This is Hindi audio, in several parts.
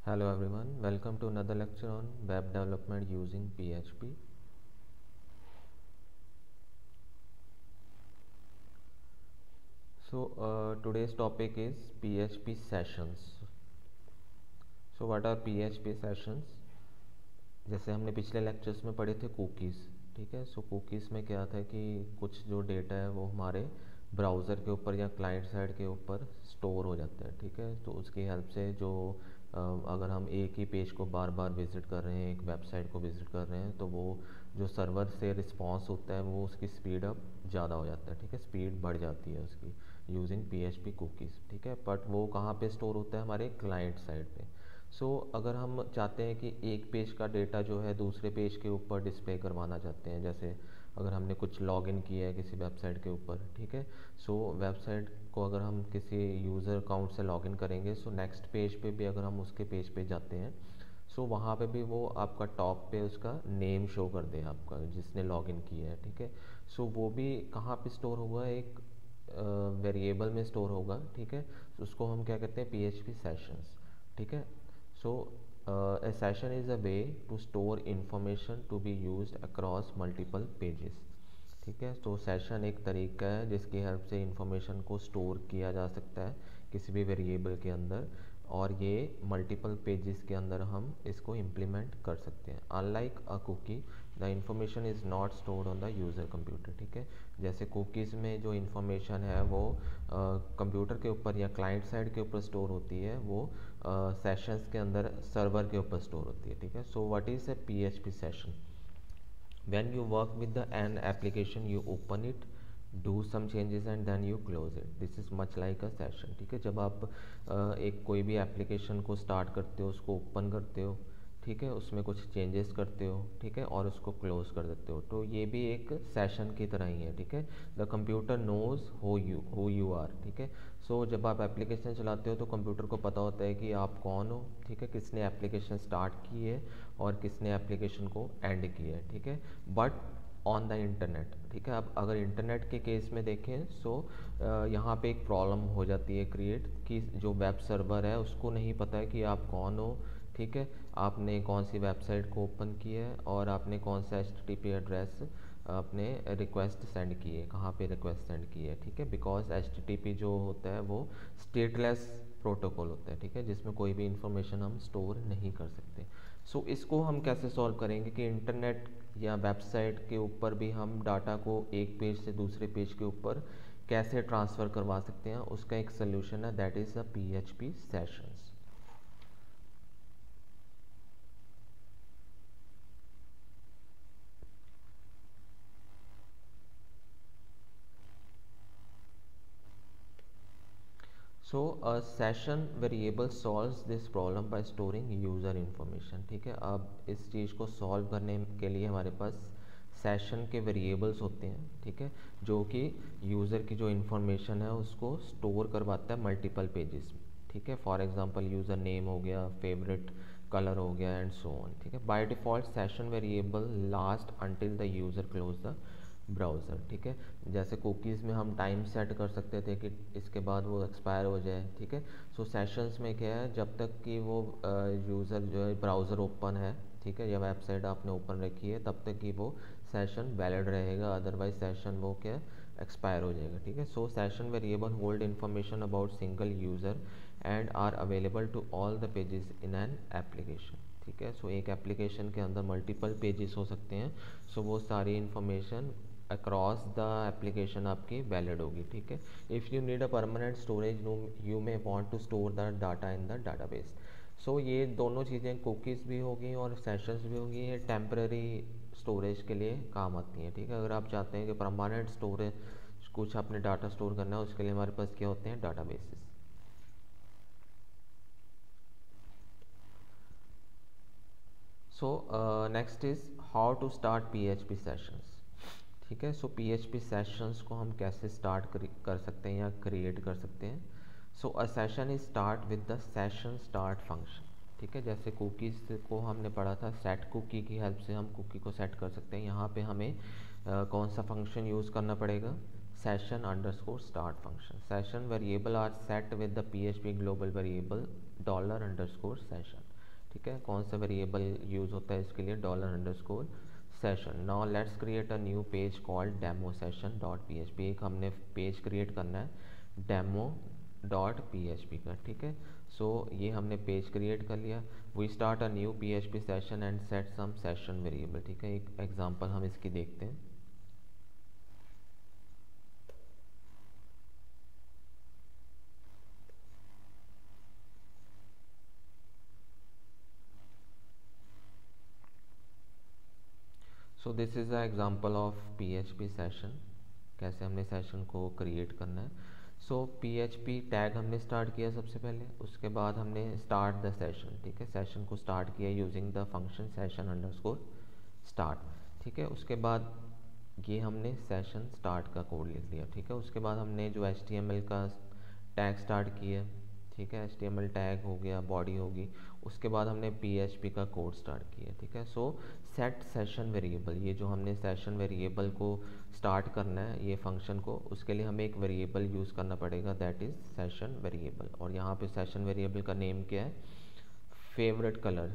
Hello everyone, welcome to another lecture on web development using PHP. Today's topic is PHP sessions. So what are PHP sessions? जैसे हमने पिछले लेक्चर्स में पढ़े थे कुकीज़, ठीक है। सो कुकीज़ में क्या था कि कुछ जो डेटा है वो हमारे ब्राउज़र के ऊपर या क्लाइंट साइड के ऊपर स्टोर हो जाता है, ठीक है। तो उसकी हेल्प से जो अगर हम एक ही पेज को बार बार विज़िट कर रहे हैं, एक वेबसाइट को विज़िट कर रहे हैं, तो वो जो सर्वर से रिस्पॉन्स होता है वो उसकी स्पीड अप ज़्यादा हो जाता है, ठीक है। स्पीड बढ़ जाती है उसकी यूजिंग PHP कुकीज़, ठीक है। बट वो कहाँ पे स्टोर होता है? हमारे क्लाइंट साइड पे। अगर हम चाहते हैं कि एक पेज का डेटा जो है दूसरे पेज के ऊपर डिस्प्ले करवाना चाहते हैं, जैसे अगर हमने कुछ लॉगिन किया है किसी वेबसाइट के ऊपर, ठीक है। वेबसाइट को अगर हम किसी यूज़र अकाउंट से लॉगिन करेंगे, नेक्स्ट पेज पे भी अगर हम उसके पेज पे जाते हैं, वहाँ पे भी वो आपका टॉप पे उसका नेम शो कर दे, आपका जिसने लॉगिन किया है, ठीक है। वो भी कहाँ पे स्टोर होगा? एक वेरिएबल में स्टोर होगा, ठीक है। उसको हम क्या कहते हैं? PHP सेशंस, ठीक है। So, a session is a way to store information to be used across multiple pages, ठीक है। तो सेशन एक तरीका है जिसकी हेल्प से इंफॉर्मेशन को स्टोर किया जा सकता है किसी भी वेरिएबल के अंदर, और ये मल्टीपल पेजेस के अंदर हम इसको इम्प्लीमेंट कर सकते हैं। Unlike a cookie, the information is not stored on the user computer, ठीक है। जैसे कुकीज़ में जो इंफॉर्मेशन है वो कंप्यूटर के ऊपर या क्लाइंट साइड के ऊपर स्टोर होती है, वो सेशंस के अंदर सर्वर के ऊपर स्टोर होती है, ठीक है। So what is a PHP session? When you work with an application, you open it, do some changes and then you close it. This is much like a session, ठीक है। जब आप एक कोई भी एप्लीकेशन को स्टार्ट करते हो, उसको ओपन करते हो, ठीक है, उसमें कुछ चेंजेस करते हो, ठीक है, और उसको क्लोज कर देते हो, तो ये भी एक सेशन की तरह ही है, ठीक है। The computer knows who you are, ठीक है। जब आप एप्लीकेशन चलाते हो तो कंप्यूटर को पता होता है कि आप कौन हो, ठीक है, किसने एप्लीकेशन स्टार्ट की है और किसने एप्लीकेशन को एंड किया है, ठीक है। बट ऑन द इंटरनेट, ठीक है। अब अगर इंटरनेट के केस में देखें, यहाँ पे एक प्रॉब्लम हो जाती है क्रिएट, कि जो वेब सर्वर है उसको नहीं पता है कि आप कौन हो, ठीक है, आपने कौन सी वेबसाइट को ओपन किया है और आपने कौन सा HTTP एड्रेस आपने रिक्वेस्ट सेंड की है, कहाँ पे रिक्वेस्ट सेंड की है, ठीक है। बिकॉज HTTP जो होता है वो स्टेटलेस प्रोटोकॉल होता है, ठीक है, जिसमें कोई भी इंफॉर्मेशन हम स्टोर नहीं कर सकते। इसको हम कैसे सॉल्व करेंगे कि इंटरनेट या वेबसाइट के ऊपर भी हम डाटा को एक पेज से दूसरे पेज के ऊपर कैसे ट्रांसफ़र करवा सकते हैं? उसका एक सोल्यूशन है, that is the PHP sessions. A session variable solves this problem by storing user information, ठीक है। अब इस चीज़ को सॉल्व करने के लिए हमारे पास सेशन के वेरिएबल्स होते हैं, ठीक है, जो कि यूज़र की जो इन्फॉर्मेशन है उसको स्टोर करवाता है मल्टीपल पेजेस में, ठीक है। फॉर एग्जांपल यूज़र नेम हो गया, फेवरेट कलर हो गया, एंड सो ऑन, ठीक है। By default session variable last until the user close the browser, ठीक है। जैसे कुकीज़ में हम टाइम सेट कर सकते थे कि इसके बाद वो एक्सपायर हो जाए, ठीक है। सेशंस में क्या है, जब तक कि वो यूज़र जो है ब्राउज़र ओपन है, ठीक है, या वेबसाइट आपने ओपन रखी है, तब तक कि वो सेशन वैलिड रहेगा, अदरवाइज सेशन वो क्या एक्सपायर हो जाएगा, ठीक है। Session variable hold information about single user and are available to all the pages in an application, ठीक है। एक एप्लीकेशन के अंदर मल्टीपल पेजेस हो सकते हैं, वो सारी इन्फॉर्मेशन अक्रॉस द एप्लीकेशन आपकी वैलिड होगी, ठीक है। If you need a permanent storage, you may want to store the data in the database. ये दोनों चीज़ें, कुकीज़ भी होगी और सेशंस भी होगी, ये टेम्पररी स्टोरेज के लिए काम आती हैं, ठीक है। अगर आप चाहते हैं कि परमानेंट स्टोरेज कुछ अपने डाटा स्टोर करना है, उसके लिए हमारे पास क्या होते हैं? Databases. Next is how to start PHP sessions, ठीक है। PHP सेशंस को हम कैसे स्टार्ट कर सकते हैं या क्रिएट कर सकते हैं? A session is start with the session start function, ठीक है। जैसे कुकीज़ को हमने पढ़ा था, सेट कुकी की हेल्प से हम कुकी को सेट कर सकते हैं। यहाँ पे हमें कौन सा फंक्शन यूज़ करना पड़ेगा? Session underscore start function. Session variable are set with the PHP global variable $_ session, ठीक है, कौन सा वेरिएबल यूज़ होता है इसके लिए, $_ session. Now let's create a new page called demo session dot P H P. एक हमने पेज क्रिएट करना है demo dot P H P का, ठीक है। सो ये हमने पेज क्रिएट कर लिया। We start a new P H P session and set some session variable, ठीक है। एक एग्जांपल हम इसकी देखते हैं। So this is a example of P H P session, कैसे हमने सेशन को क्रिएट करना है। So P H P tag हमने स्टार्ट किया सबसे पहले, उसके बाद हमने स्टार्ट द सेशन, ठीक है, सेशन को स्टार्ट किया using the function session underscore start, ठीक है। उसके बाद ये हमने सेशन स्टार्ट का कोड लिख दिया, ठीक है। उसके बाद हमने जो HTML का टैग स्टार्ट किया, ठीक है, HTML टैग हो गया, बॉडी होगी। उसके बाद हमने PHP का कोड स्टार्ट किया, ठीक है। सो सेट सेशन वेरिएबल, ये जो हमने सेशन वेरिएबल को स्टार्ट करना है ये फंक्शन को, उसके लिए हमें एक वेरिएबल यूज़ करना पड़ेगा, दैट इज़ सेशन वेरिएबल। और यहाँ पे सेशन वेरिएबल का नेम क्या है, फेवरेट कलर,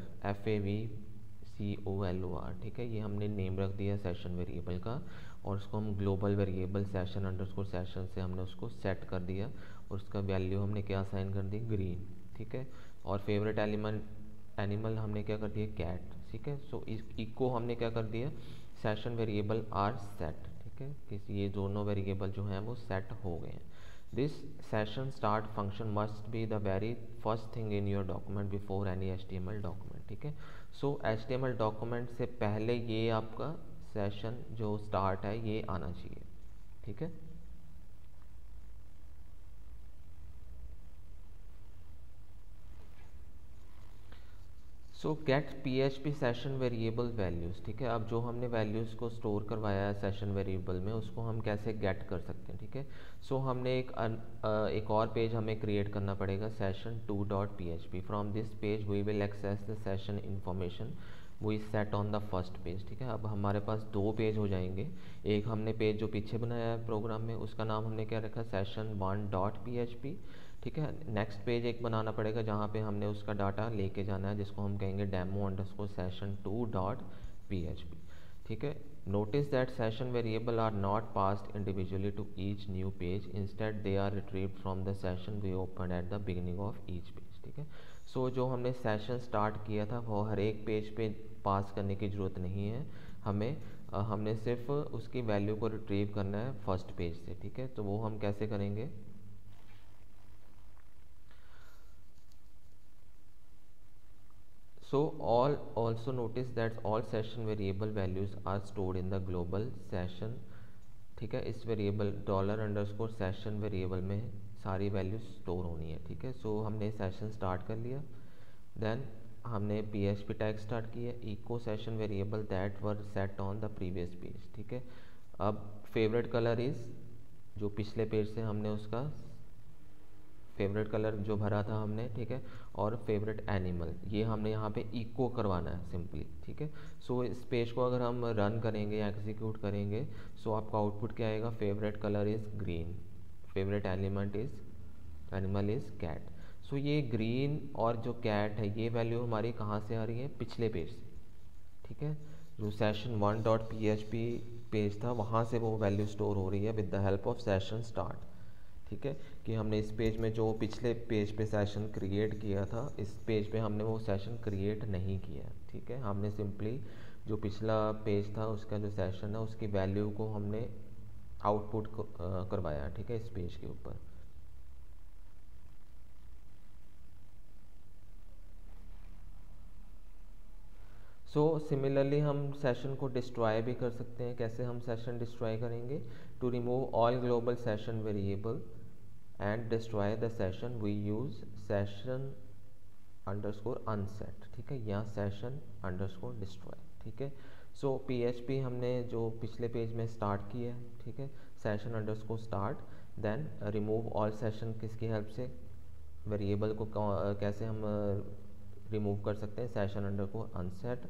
FAVCOLOR, ठीक है। ये हमने नेम रख दिया सेशन वेरिएबल का, और उसको हम global variable session underscore session से हमने उसको सेट कर दिया, और उसका वैल्यू हमने क्या असाइन कर दी, ग्रीन, ठीक है। और फेवरेट एनिमल हमने क्या कर दिया, कैट, ठीक है। सो इस इको हमने क्या कर दिया, सेशन वेरिएबल आर सेट, ठीक है, कि ये दोनों वेरिएबल जो हैं वो सेट हो गए हैं। This session start function must be the very first thing in your document before any HTML document, ठीक है। सो HTML डॉक्यूमेंट से पहले ये आपका सेशन जो स्टार्ट है ये आना चाहिए, ठीक है। सो gate PHP session variable values, ठीक है। अब जो हमने वैल्यूज़ को स्टोर करवाया है सेशन वेरिएबल में, उसको हम कैसे गेट कर सकते हैं, ठीक है। सो हमने एक और पेज हमें क्रिएट करना पड़ेगा, session2.php। From this page we will access the session information we set on the first page, ठीक है। अब हमारे पास दो पेज हो जाएंगे। एक हमने पेज जो पीछे बनाया है प्रोग्राम में, उसका नाम हमने क्या रखा, session1.php, ठीक है। नेक्स्ट पेज एक बनाना पड़ेगा जहाँ पे हमने उसका डाटा लेके जाना है, जिसको हम कहेंगे demo_session2.php, ठीक है। Notice that session variable are not passed individually to each new page, instead they are retrieved from the session we open at the beginning of each page, ठीक है। सो जो हमने सेशन स्टार्ट किया था वो हर एक पेज पे पास करने की ज़रूरत नहीं है हमें, हमने सिर्फ उसकी वैल्यू को रिट्रीव करना है फर्स्ट पेज से, ठीक है। तो वो हम कैसे करेंगे, so all also notice that all session variable values are stored in the global session, ठीक है। इस वेरिएबल $_ वेरिएबल में सारी वैल्यूज स्टोर होनी है, ठीक है। सो हमने सेशन स्टार्ट कर लिया, देन हमने PHP टैग स्टार्ट किया, echo session variable that were set on the previous page, ठीक है। अब फेवरेट कलर इज़, जो पिछले पेज से हमने उसका फेवरेट कलर जो भरा था हमने, ठीक है। और फेवरेट एनिमल ये हमने यहाँ पे इको करवाना है सिंपली, ठीक है। सो इस पेज को अगर हम रन करेंगे या एग्जीक्यूट करेंगे, सो आपका आउटपुट क्या आएगा, favourite colour is green, favourite animal is cat. So ये ग्रीन और जो कैट है ये वैल्यू हमारी कहाँ से आ रही है, पिछले पेज से, ठीक है। जो session1.php पेज था वहाँ से वो वैल्यू स्टोर हो रही है with the help of session start, ठीक है। कि हमने इस पेज में जो पिछले पेज पे सेशन क्रिएट किया था, इस पेज पे हमने वो सेशन क्रिएट नहीं किया, ठीक है। हमने सिंपली जो पिछला पेज था उसका जो सेशन है उसकी वैल्यू को हमने आउटपुट करवाया, ठीक है, इस पेज के ऊपर। सो सिमिलरली हम सेशन को डिस्ट्रॉय भी कर सकते हैं। कैसे हम सेशन डिस्ट्रॉय करेंगे, to remove all global session variable and destroy the session we use session underscore unset, ठीक है, या सेशन अंडरस्कोर डिस्ट्रॉय, ठीक है। सो PHP हमने जो पिछले पेज में स्टार्ट किया है, ठीक है, session underscore start, then remove all session किसकी हेल्प से, वेरिएबल को कैसे हम रिमूव कर सकते हैं, सेशन अंडरस्कोर अनसेट।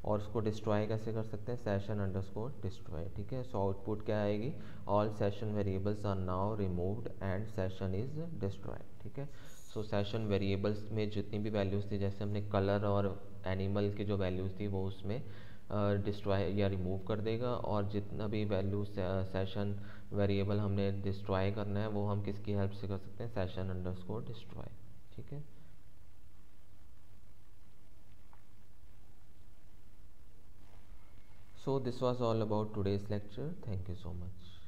और उसको डिस्ट्रॉय कैसे कर सकते हैं, सेशन अंडरस्कोर डिस्ट्रॉय, ठीक है। सो आउटपुट क्या आएगी, all session variables are now removed and session is destroy, ठीक है। सो सेशन वेरिएबल्स में जितनी भी वैल्यूज़ थी, जैसे हमने कलर और एनिमल की जो वैल्यूज़ थी वो उसमें डिस्ट्रॉय या रिमूव कर देगा, और जितना भी वैल्यू सेशन वेरिएबल हमने डिस्ट्रॉय करना है वो हम किसकी हेल्प से कर सकते हैं, सेशन अंडरस्कोर डिस्ट्रॉय। ठीक है। So this was all about today's lecture. Thank you so much.